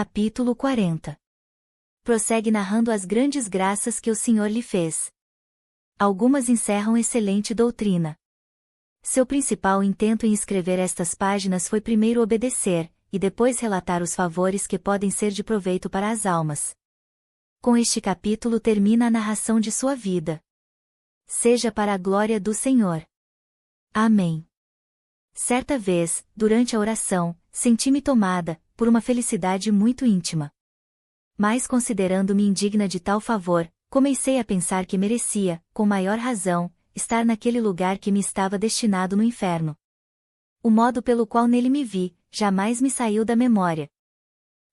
Capítulo 40. Prossegue narrando as grandes graças que o Senhor lhe fez. Algumas encerram excelente doutrina. Seu principal intento em escrever estas páginas foi primeiro obedecer, e depois relatar os favores que podem ser de proveito para as almas. Com este capítulo termina a narração de sua vida. Seja para a glória do Senhor. Amém. Certa vez, durante a oração, senti-me tomada por uma felicidade muito íntima. Mas considerando-me indigna de tal favor, comecei a pensar que merecia, com maior razão, estar naquele lugar que me estava destinado no inferno. O modo pelo qual nele me vi, jamais me saiu da memória.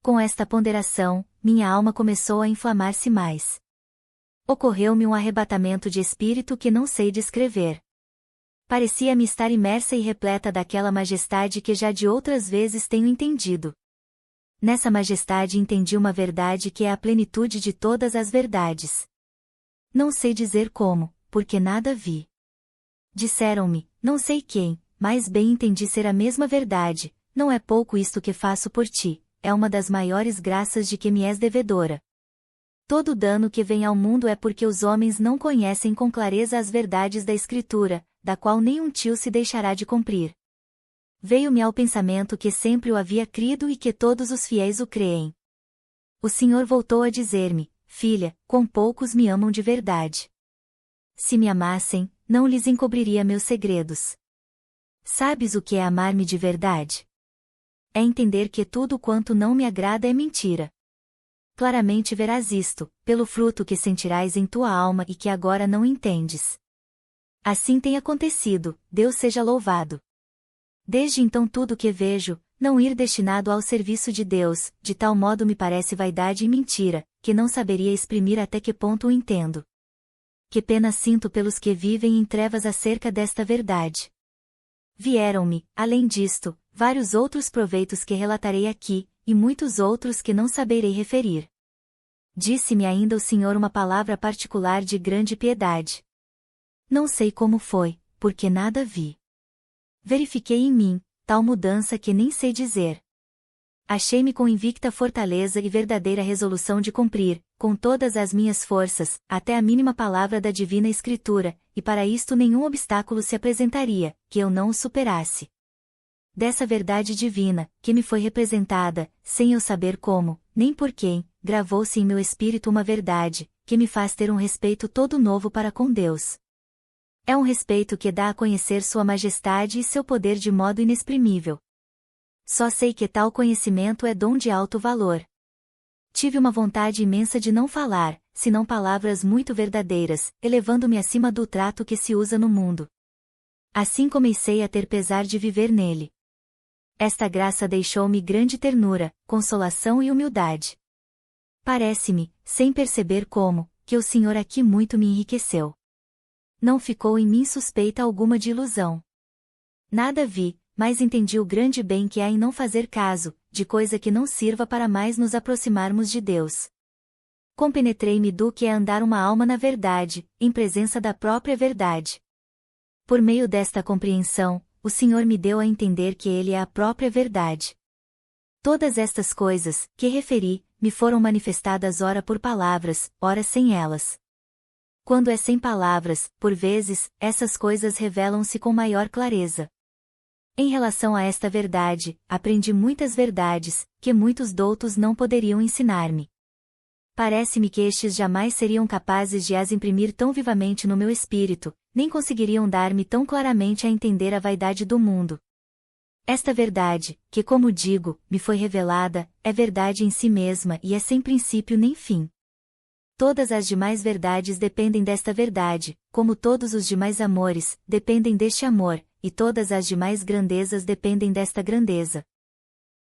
Com esta ponderação, minha alma começou a inflamar-se mais. Ocorreu-me um arrebatamento de espírito que não sei descrever. Parecia-me estar imersa e repleta daquela majestade que já de outras vezes tenho entendido. Nessa majestade entendi uma verdade que é a plenitude de todas as verdades. Não sei dizer como, porque nada vi. Disseram-me, não sei quem, mas bem entendi ser a mesma verdade: não é pouco isto que faço por ti, é uma das maiores graças de que me és devedora. Todo o dano que vem ao mundo é porque os homens não conhecem com clareza as verdades da Escritura, da qual nenhum tio se deixará de cumprir. Veio-me ao pensamento que sempre o havia crido e que todos os fiéis o creem. O Senhor voltou a dizer-me: filha, quão poucos me amam de verdade. Se me amassem, não lhes encobriria meus segredos. Sabes o que é amar-me de verdade? É entender que tudo quanto não me agrada é mentira. Claramente verás isto, pelo fruto que sentirás em tua alma e que agora não entendes. Assim tem acontecido, Deus seja louvado. Desde então tudo que vejo, não ir destinado ao serviço de Deus, de tal modo me parece vaidade e mentira, que não saberia exprimir até que ponto o entendo. Que pena sinto pelos que vivem em trevas acerca desta verdade. Vieram-me, além disto, vários outros proveitos que relatarei aqui, e muitos outros que não saberei referir. Disse-me ainda o Senhor uma palavra particular de grande piedade. Não sei como foi, porque nada vi. Verifiquei em mim tal mudança que nem sei dizer. Achei-me com invicta fortaleza e verdadeira resolução de cumprir, com todas as minhas forças, até a mínima palavra da Divina Escritura, e para isto nenhum obstáculo se apresentaria, que eu não o superasse. Dessa verdade divina, que me foi representada, sem eu saber como, nem por quem, gravou-se em meu espírito uma verdade, que me faz ter um respeito todo novo para com Deus. É um respeito que dá a conhecer Sua Majestade e seu poder de modo inexprimível. Só sei que tal conhecimento é dom de alto valor. Tive uma vontade imensa de não falar, senão palavras muito verdadeiras, elevando-me acima do trato que se usa no mundo. Assim comecei a ter pesar de viver nele. Esta graça deixou-me grande ternura, consolação e humildade. Parece-me, sem perceber como, que o Senhor aqui muito me enriqueceu. Não ficou em mim suspeita alguma de ilusão. Nada vi, mas entendi o grande bem que há em não fazer caso, de coisa que não sirva para mais nos aproximarmos de Deus. Compenetrei-me do que é andar uma alma na verdade, em presença da própria verdade. Por meio desta compreensão, o Senhor me deu a entender que Ele é a própria verdade. Todas estas coisas, que referi, me foram manifestadas ora por palavras, ora sem elas. Quando é sem palavras, por vezes, essas coisas revelam-se com maior clareza. Em relação a esta verdade, aprendi muitas verdades, que muitos doutos não poderiam ensinar-me. Parece-me que estes jamais seriam capazes de as imprimir tão vivamente no meu espírito, nem conseguiriam dar-me tão claramente a entender a vaidade do mundo. Esta verdade, que como digo, me foi revelada, é verdade em si mesma e é sem princípio nem fim. Todas as demais verdades dependem desta verdade, como todos os demais amores, dependem deste amor, e todas as demais grandezas dependem desta grandeza.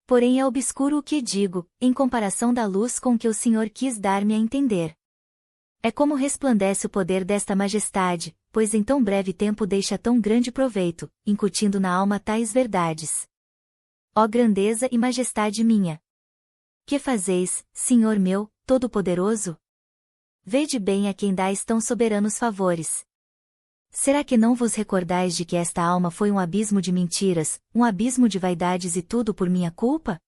Porém é obscuro o que digo, em comparação da luz com que o Senhor quis dar-me a entender. É como resplandece o poder desta majestade, pois em tão breve tempo deixa tão grande proveito, incutindo na alma tais verdades. Ó grandeza e majestade minha! Que fazeis, Senhor meu, Todo-Poderoso? Vede bem a quem dais tão soberanos favores. Será que não vos recordais de que esta alma foi um abismo de mentiras, um abismo de vaidades e tudo por minha culpa?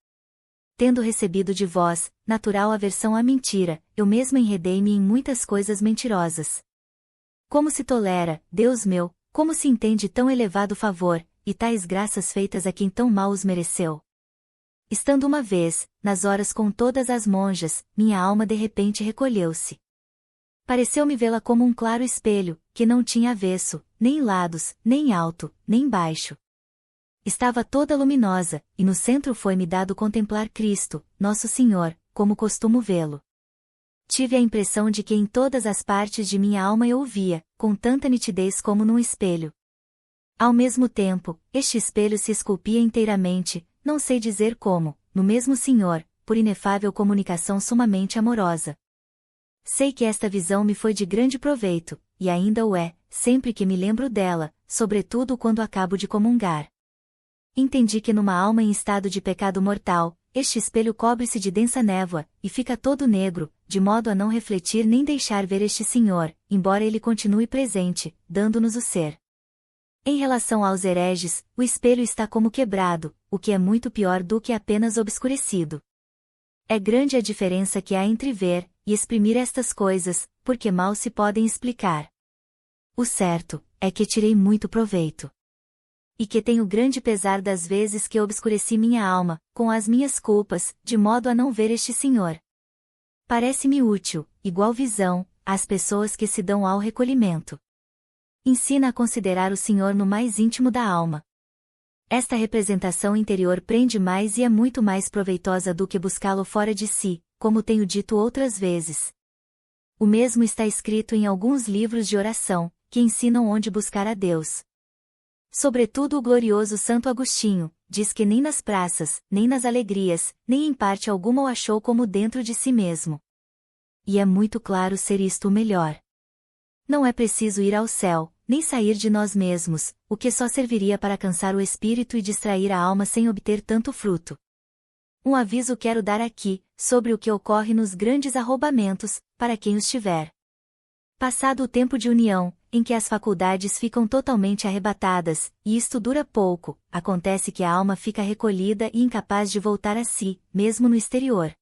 Tendo recebido de vós, natural aversão à mentira, eu mesmo enredei-me em muitas coisas mentirosas. Como se tolera, Deus meu, como se entende tão elevado favor, e tais graças feitas a quem tão mal os mereceu? Estando uma vez, nas horas com todas as monjas, minha alma de repente recolheu-se. Pareceu-me vê-la como um claro espelho, que não tinha avesso, nem lados, nem alto, nem baixo. Estava toda luminosa, e no centro foi-me dado contemplar Cristo, Nosso Senhor, como costumo vê-lo. Tive a impressão de que em todas as partes de minha alma eu o via, com tanta nitidez como num espelho. Ao mesmo tempo, este espelho se esculpia inteiramente, não sei dizer como, no mesmo Senhor, por inefável comunicação sumamente amorosa. Sei que esta visão me foi de grande proveito, e ainda o é, sempre que me lembro dela, sobretudo quando acabo de comungar. Entendi que numa alma em estado de pecado mortal, este espelho cobre-se de densa névoa, e fica todo negro, de modo a não refletir nem deixar ver este Senhor, embora ele continue presente, dando-nos o ser. Em relação aos hereges, o espelho está como quebrado, o que é muito pior do que apenas obscurecido. É grande a diferença que há entre ver e exprimir estas coisas, porque mal se podem explicar. O certo é que tirei muito proveito. E que tenho grande pesar das vezes que obscureci minha alma, com as minhas culpas, de modo a não ver este Senhor. Parece-me útil, igual visão, às pessoas que se dão ao recolhimento. Ensina a considerar o Senhor no mais íntimo da alma. Esta representação interior prende mais e é muito mais proveitosa do que buscá-lo fora de si, como tenho dito outras vezes. O mesmo está escrito em alguns livros de oração, que ensinam onde buscar a Deus. Sobretudo o glorioso Santo Agostinho, diz que nem nas praças, nem nas alegrias, nem em parte alguma o achou como dentro de si mesmo. E é muito claro ser isto o melhor. Não é preciso ir ao céu, nem sair de nós mesmos, o que só serviria para cansar o espírito e distrair a alma sem obter tanto fruto. Um aviso quero dar aqui, sobre o que ocorre nos grandes arrombamentos, para quem os tiver. Passado o tempo de união, em que as faculdades ficam totalmente arrebatadas, e isto dura pouco, acontece que a alma fica recolhida e incapaz de voltar a si, mesmo no exterior.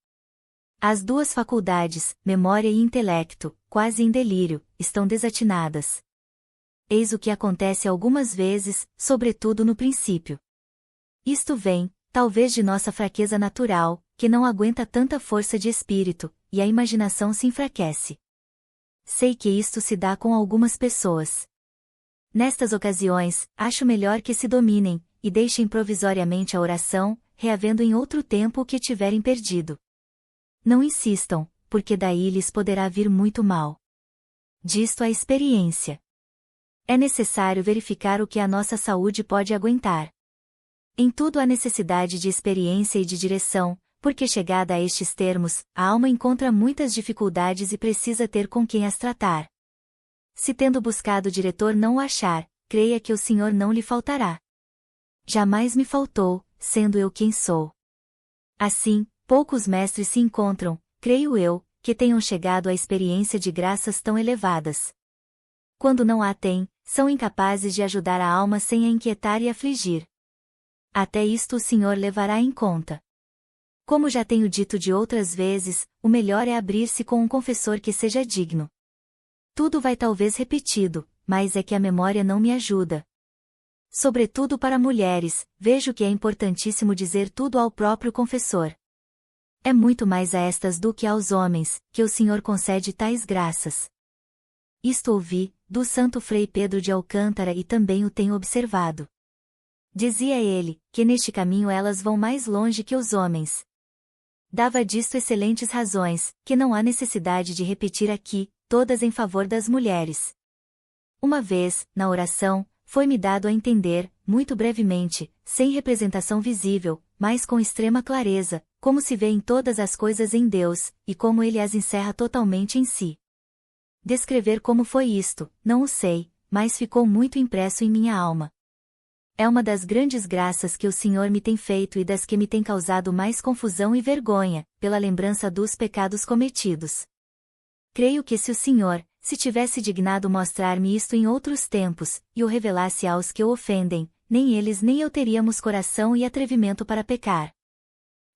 As duas faculdades, memória e intelecto, quase em delírio, estão desatinadas. Eis o que acontece algumas vezes, sobretudo no princípio. Isto vem, talvez de nossa fraqueza natural, que não aguenta tanta força de espírito, e a imaginação se enfraquece. Sei que isto se dá com algumas pessoas. Nestas ocasiões, acho melhor que se dominem, e deixem provisoriamente a oração, reavendo em outro tempo o que tiverem perdido. Não insistam, porque daí lhes poderá vir muito mal. Disto a experiência. É necessário verificar o que a nossa saúde pode aguentar. Em tudo há necessidade de experiência e de direção, porque chegada a estes termos, a alma encontra muitas dificuldades e precisa ter com quem as tratar. Se tendo buscado o diretor não o achar, creia que o Senhor não lhe faltará. Jamais me faltou, sendo eu quem sou. Assim, poucos mestres se encontram, creio eu, que tenham chegado à experiência de graças tão elevadas. Quando não a têm, são incapazes de ajudar a alma sem a inquietar e afligir. Até isto o Senhor levará em conta. Como já tenho dito de outras vezes, o melhor é abrir-se com um confessor que seja digno. Tudo vai talvez repetido, mas é que a memória não me ajuda. Sobretudo para mulheres, vejo que é importantíssimo dizer tudo ao próprio confessor. É muito mais a estas do que aos homens, que o Senhor concede tais graças. Isto ouvi, do Santo Frei Pedro de Alcântara e também o tenho observado. Dizia ele, que neste caminho elas vão mais longe que os homens. Dava disto excelentes razões, que não há necessidade de repetir aqui, todas em favor das mulheres. Uma vez, na oração, foi-me dado a entender, muito brevemente, sem representação visível, mas com extrema clareza, como se vê em todas as coisas em Deus, e como ele as encerra totalmente em si. Descrever como foi isto, não o sei, mas ficou muito impresso em minha alma. É uma das grandes graças que o Senhor me tem feito e das que me tem causado mais confusão e vergonha, pela lembrança dos pecados cometidos. Creio que se o Senhor, se tivesse dignado mostrar-me isto em outros tempos, e o revelasse aos que o ofendem, nem eles nem eu teríamos coração e atrevimento para pecar.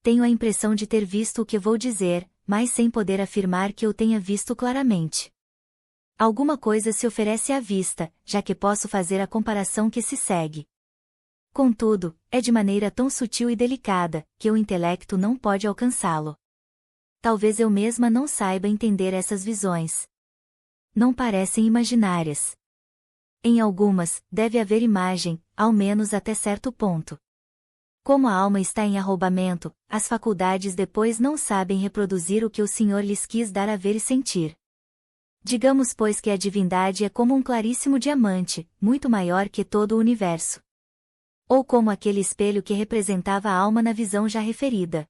Tenho a impressão de ter visto o que vou dizer, mas sem poder afirmar que eu tenha visto claramente. Alguma coisa se oferece à vista, já que posso fazer a comparação que se segue. Contudo, é de maneira tão sutil e delicada, que o intelecto não pode alcançá-lo. Talvez eu mesma não saiba entender essas visões. Não parecem imaginárias. Em algumas, deve haver imagem, ao menos até certo ponto. Como a alma está em arroubamento, as faculdades depois não sabem reproduzir o que o Senhor lhes quis dar a ver e sentir. Digamos pois que a divindade é como um claríssimo diamante, muito maior que todo o universo. Ou como aquele espelho que representava a alma na visão já referida.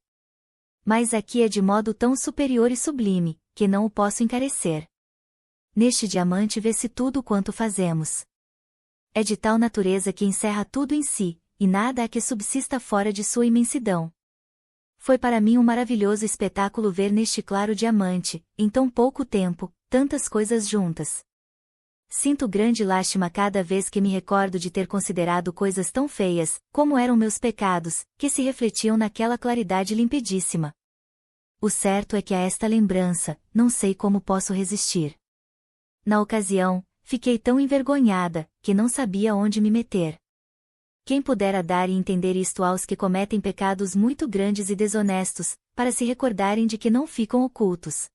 Mas aqui é de modo tão superior e sublime, que não o posso encarecer. Neste diamante vê-se tudo quanto fazemos. É de tal natureza que encerra tudo em si, e nada há que subsista fora de sua imensidão. Foi para mim um maravilhoso espetáculo ver neste claro diamante, em tão pouco tempo, tantas coisas juntas. Sinto grande lástima cada vez que me recordo de ter considerado coisas tão feias, como eram meus pecados, que se refletiam naquela claridade limpidíssima. O certo é que a esta lembrança, não sei como posso resistir. Na ocasião, fiquei tão envergonhada, que não sabia onde me meter. Quem pudera dar e entender isto aos que cometem pecados muito grandes e desonestos, para se recordarem de que não ficam ocultos.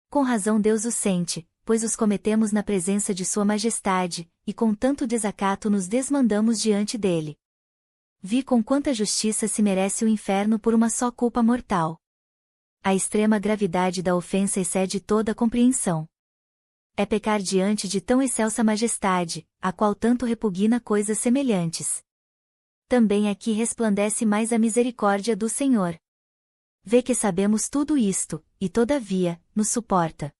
Com razão Deus os sente, pois os cometemos na presença de Sua Majestade, e com tanto desacato nos desmandamos diante dele. Vi com quanta justiça se merece o inferno por uma só culpa mortal. A extrema gravidade da ofensa excede toda a compreensão. É pecar diante de tão excelsa majestade, a qual tanto repugna coisas semelhantes. Também aqui resplandece mais a misericórdia do Senhor. Vê que sabemos tudo isto, e todavia, nos suporta.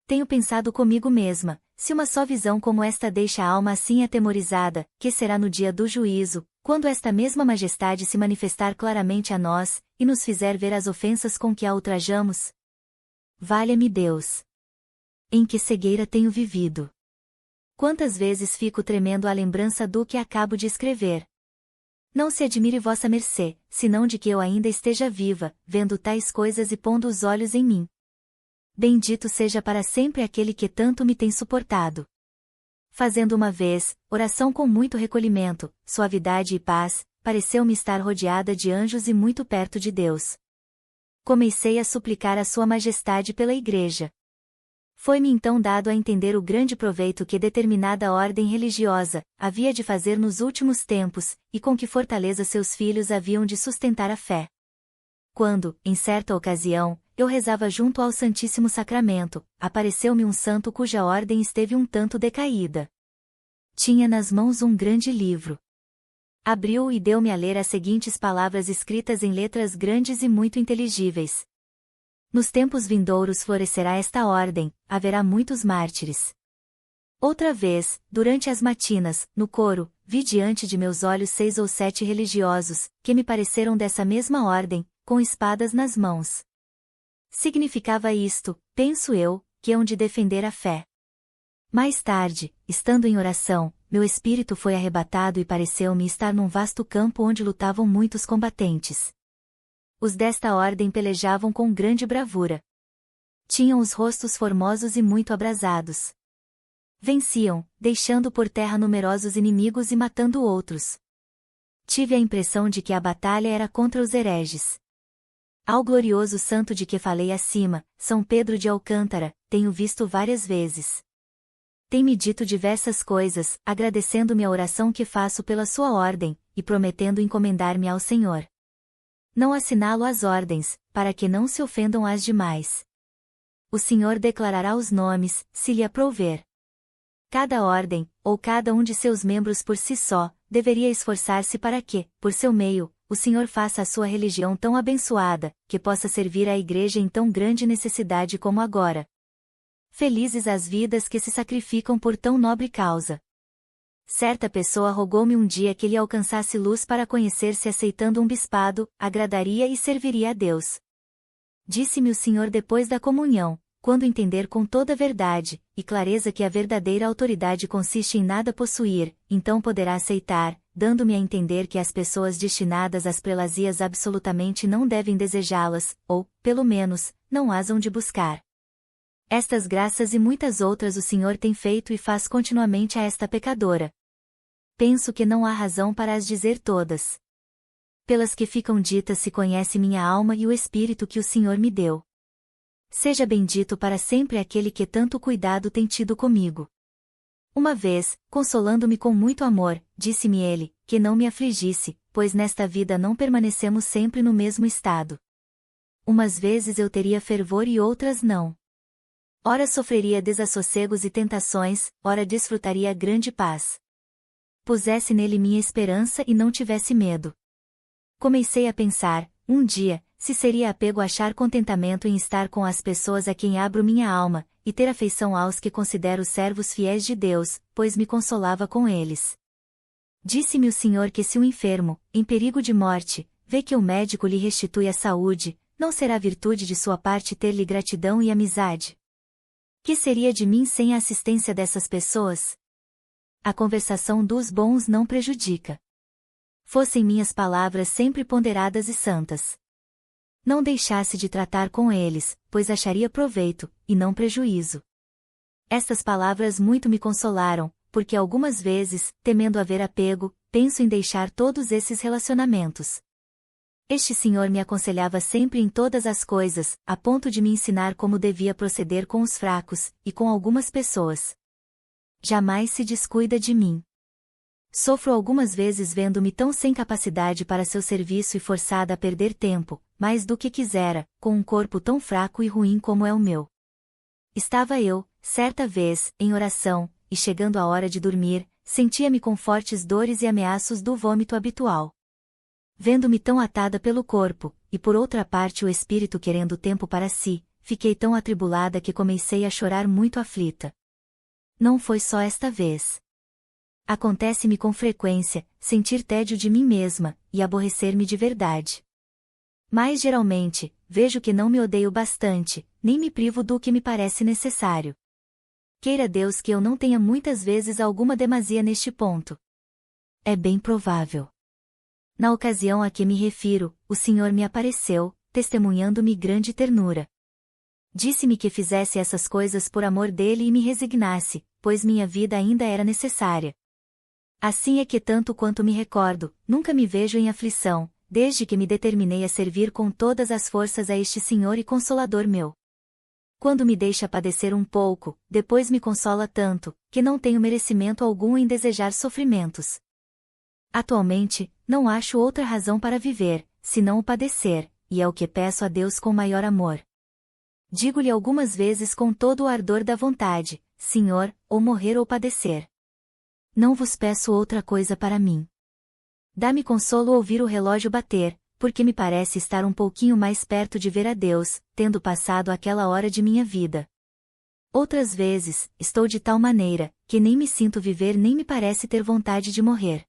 Tenho pensado comigo mesma, se uma só visão como esta deixa a alma assim atemorizada, que será no dia do juízo, quando esta mesma majestade se manifestar claramente a nós, e nos fizer ver as ofensas com que a ultrajamos? Valha-me Deus! Em que cegueira tenho vivido! Quantas vezes fico tremendo à lembrança do que acabo de escrever. Não se admire vossa mercê, senão de que eu ainda esteja viva, vendo tais coisas e pondo os olhos em mim. Bendito seja para sempre aquele que tanto me tem suportado. Fazendo uma vez, oração com muito recolhimento, suavidade e paz, pareceu-me estar rodeada de anjos e muito perto de Deus. Comecei a suplicar a Sua Majestade pela Igreja. Foi-me então dado a entender o grande proveito que determinada ordem religiosa havia de fazer nos últimos tempos, e com que fortaleza seus filhos haviam de sustentar a fé. Quando, em certa ocasião, eu rezava junto ao Santíssimo Sacramento, apareceu-me um santo cuja ordem esteve um tanto decaída. Tinha nas mãos um grande livro. Abriu-o e deu-me a ler as seguintes palavras escritas em letras grandes e muito inteligíveis. Nos tempos vindouros florescerá esta ordem, haverá muitos mártires. Outra vez, durante as matinas, no coro, vi diante de meus olhos 6 ou 7 religiosos, que me pareceram dessa mesma ordem, com espadas nas mãos. Significava isto, penso eu, que hão de defender a fé. Mais tarde, estando em oração, meu espírito foi arrebatado e pareceu-me estar num vasto campo onde lutavam muitos combatentes. Os desta ordem pelejavam com grande bravura. Tinham os rostos formosos e muito abrasados. Venciam, deixando por terra numerosos inimigos e matando outros. Tive a impressão de que a batalha era contra os hereges. Ao glorioso santo de que falei acima, São Pedro de Alcântara, tenho visto várias vezes. Tem-me dito diversas coisas, agradecendo-me a oração que faço pela sua ordem, e prometendo encomendar-me ao Senhor. Não assinalo as ordens, para que não se ofendam as demais. O Senhor declarará os nomes, se lhe aprouver. Cada ordem, ou cada um de seus membros por si só, deveria esforçar-se para que, por seu meio, o Senhor faça a sua religião tão abençoada, que possa servir à Igreja em tão grande necessidade como agora. Felizes as vidas que se sacrificam por tão nobre causa. Certa pessoa rogou-me um dia que lhe alcançasse luz para conhecer se aceitando um bispado, agradaria e serviria a Deus. Disse-me o Senhor depois da comunhão, quando entender com toda a verdade e clareza que a verdadeira autoridade consiste em nada possuir, então poderá aceitar, dando-me a entender que as pessoas destinadas às prelazias absolutamente não devem desejá-las, ou, pelo menos, não as hão de buscar. Estas graças e muitas outras o Senhor tem feito e faz continuamente a esta pecadora. Penso que não há razão para as dizer todas. Pelas que ficam ditas se conhece minha alma e o espírito que o Senhor me deu. Seja bendito para sempre aquele que tanto cuidado tem tido comigo. Uma vez, consolando-me com muito amor, disse-me ele, que não me afligisse, pois nesta vida não permanecemos sempre no mesmo estado. Umas vezes eu teria fervor e outras não. Ora sofreria desassossegos e tentações, ora desfrutaria grande paz. Pusesse nele minha esperança e não tivesse medo. Comecei a pensar, um dia, se seria apego achar contentamento em estar com as pessoas a quem abro minha alma, e ter afeição aos que considero servos fiéis de Deus, pois me consolava com eles. Disse-me o Senhor que se o enfermo, em perigo de morte, vê que o médico lhe restitui a saúde, não será virtude de sua parte ter-lhe gratidão e amizade? Que seria de mim sem a assistência dessas pessoas? A conversação dos bons não prejudica. Fossem minhas palavras sempre ponderadas e santas. Não deixasse de tratar com eles, pois acharia proveito, e não prejuízo. Estas palavras muito me consolaram, porque algumas vezes, temendo haver apego, penso em deixar todos esses relacionamentos. Este Senhor me aconselhava sempre em todas as coisas, a ponto de me ensinar como devia proceder com os fracos, e com algumas pessoas. Jamais se descuida de mim. Sofro algumas vezes vendo-me tão sem capacidade para seu serviço e forçada a perder tempo, mais do que quisera, com um corpo tão fraco e ruim como é o meu. Estava eu, certa vez, em oração, e chegando a hora de dormir, sentia-me com fortes dores e ameaços do vômito habitual. Vendo-me tão atada pelo corpo, e por outra parte o espírito querendo tempo para si, fiquei tão atribulada que comecei a chorar muito aflita. Não foi só esta vez. Acontece-me com frequência, sentir tédio de mim mesma, e aborrecer-me de verdade. Mas geralmente, vejo que não me odeio bastante, nem me privo do que me parece necessário. Queira Deus que eu não tenha muitas vezes alguma demasia neste ponto. É bem provável. Na ocasião a que me refiro, o Senhor me apareceu, testemunhando-me grande ternura. Disse-me que fizesse essas coisas por amor dele e me resignasse, pois minha vida ainda era necessária. Assim é que tanto quanto me recordo, nunca me vejo em aflição, desde que me determinei a servir com todas as forças a este Senhor e Consolador meu. Quando me deixa padecer um pouco, depois me consola tanto, que não tenho merecimento algum em desejar sofrimentos. Atualmente, não acho outra razão para viver, senão o padecer, e é o que peço a Deus com maior amor. Digo-lhe algumas vezes com todo o ardor da vontade, Senhor, ou morrer ou padecer. Não vos peço outra coisa para mim. Dá-me consolo ouvir o relógio bater, porque me parece estar um pouquinho mais perto de ver a Deus, tendo passado aquela hora de minha vida. Outras vezes, estou de tal maneira, que nem me sinto viver nem me parece ter vontade de morrer.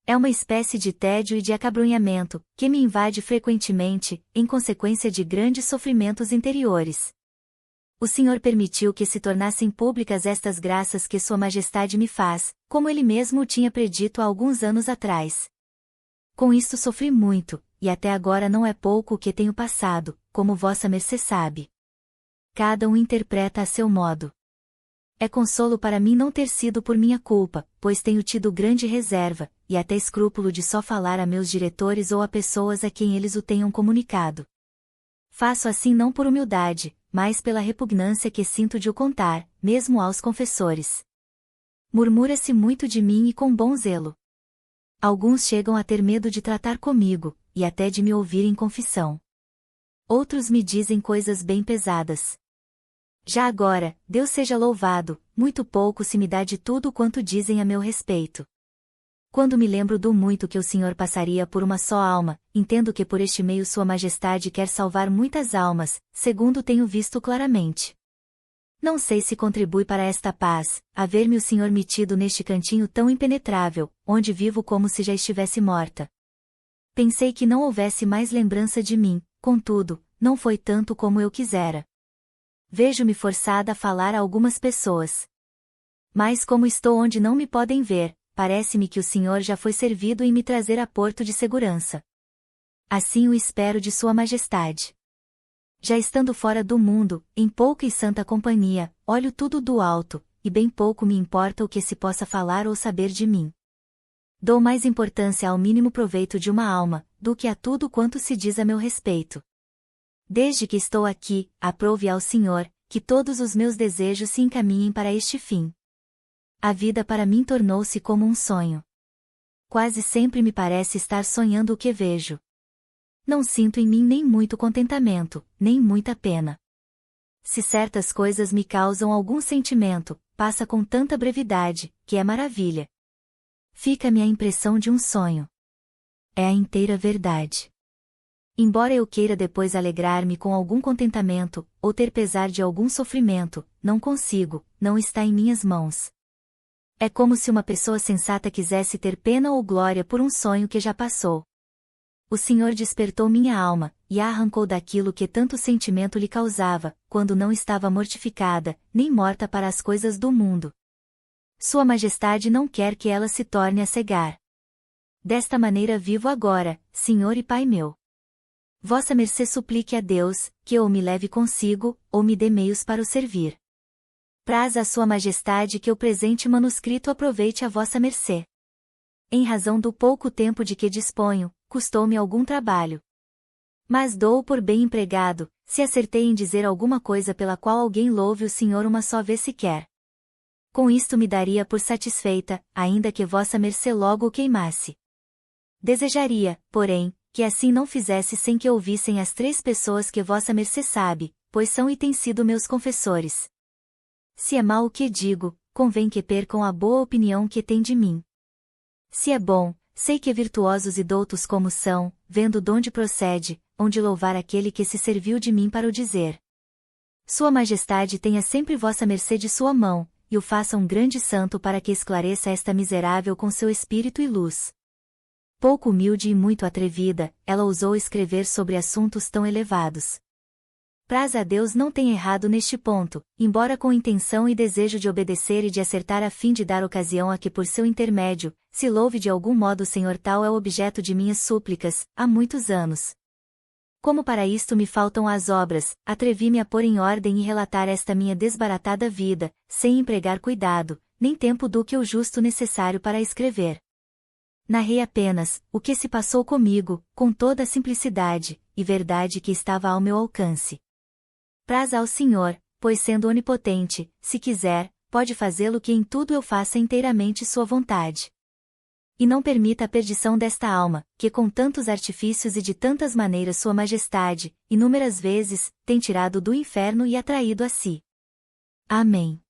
É uma espécie de tédio e de acabrunhamento, que me invade frequentemente, em consequência de grandes sofrimentos interiores. O Senhor permitiu que se tornassem públicas estas graças que Sua Majestade me faz, como Ele mesmo o tinha predito há alguns anos atrás. Com isto sofri muito, e até agora não é pouco o que tenho passado, como Vossa Mercê sabe. Cada um interpreta a seu modo. É consolo para mim não ter sido por minha culpa, pois tenho tido grande reserva, e até escrúpulo de só falar a meus diretores ou a pessoas a quem eles o tenham comunicado. Faço assim não por humildade, mas pela repugnância que sinto de o contar, mesmo aos confessores. Murmura-se muito de mim e com bom zelo. Alguns chegam a ter medo de tratar comigo, e até de me ouvir em confissão. Outros me dizem coisas bem pesadas. Já agora, Deus seja louvado, muito pouco se me dá de tudo quanto dizem a meu respeito. Quando me lembro do muito que o Senhor passaria por uma só alma, entendo que por este meio Sua Majestade quer salvar muitas almas, segundo tenho visto claramente. Não sei se contribui para esta paz, haver-me o Senhor metido neste cantinho tão impenetrável, onde vivo como se já estivesse morta. Pensei que não houvesse mais lembrança de mim, contudo, não foi tanto como eu quisera. vejo-me forçada a falar a algumas pessoas. Mas como estou onde não me podem ver, parece-me que o Senhor já foi servido em me trazer a porto de segurança. Assim o espero de Sua Majestade. Já estando fora do mundo, em pouca e santa companhia, olho tudo do alto, e bem pouco me importa o que se possa falar ou saber de mim. Dou mais importância ao mínimo proveito de uma alma, do que a tudo quanto se diz a meu respeito. Desde que estou aqui, aprove ao Senhor, que todos os meus desejos se encaminhem para este fim. A vida para mim tornou-se como um sonho. Quase sempre me parece estar sonhando o que vejo. Não sinto em mim nem muito contentamento, nem muita pena. Se certas coisas me causam algum sentimento, passa com tanta brevidade, que é maravilha. Fica-me a impressão de um sonho. É a inteira verdade. Embora eu queira depois alegrar-me com algum contentamento, ou ter pesar de algum sofrimento, não consigo, não está em minhas mãos. É como se uma pessoa sensata quisesse ter pena ou glória por um sonho que já passou. O Senhor despertou minha alma, e a arrancou daquilo que tanto sentimento lhe causava, quando não estava mortificada, nem morta para as coisas do mundo. Sua Majestade não quer que ela se torne a cegar. Desta maneira vivo agora, Senhor e Pai meu. Vossa mercê suplique a Deus, que ou me leve consigo, ou me dê meios para o servir. Praz a Sua Majestade que o presente manuscrito aproveite a vossa mercê. Em razão do pouco tempo de que disponho, custou-me algum trabalho. Mas dou por bem empregado, se acertei em dizer alguma coisa pela qual alguém louve o Senhor uma só vez sequer. Com isto me daria por satisfeita, ainda que vossa mercê logo o queimasse. Desejaria, porém, que assim não fizesse sem que ouvissem as 3 pessoas que vossa mercê sabe, pois são e têm sido meus confessores. Se é mal o que digo, convém que percam a boa opinião que têm de mim. Se é bom, sei que virtuosos e doutos como são, vendo donde procede, onde louvar aquele que se serviu de mim para o dizer. Sua Majestade tenha sempre vossa mercê de sua mão, e o faça um grande santo para que esclareça esta miserável com seu espírito e luz. Pouco humilde e muito atrevida, ela ousou escrever sobre assuntos tão elevados. Praz a Deus não tem errado neste ponto, embora com intenção e desejo de obedecer e de acertar a fim de dar ocasião a que por seu intermédio, se louve de algum modo o Senhor, tal é o objeto de minhas súplicas, há muitos anos. Como para isto me faltam as obras, atrevi-me a pôr em ordem e relatar esta minha desbaratada vida, sem empregar cuidado, nem tempo do que o justo necessário para escrever. Narrei apenas o que se passou comigo, com toda a simplicidade e verdade que estava ao meu alcance. Praz ao Senhor, pois sendo onipotente, se quiser, pode fazê-lo que em tudo eu faça inteiramente sua vontade. E não permita a perdição desta alma, que com tantos artifícios e de tantas maneiras Sua Majestade, inúmeras vezes, tem tirado do inferno e atraído a si. Amém.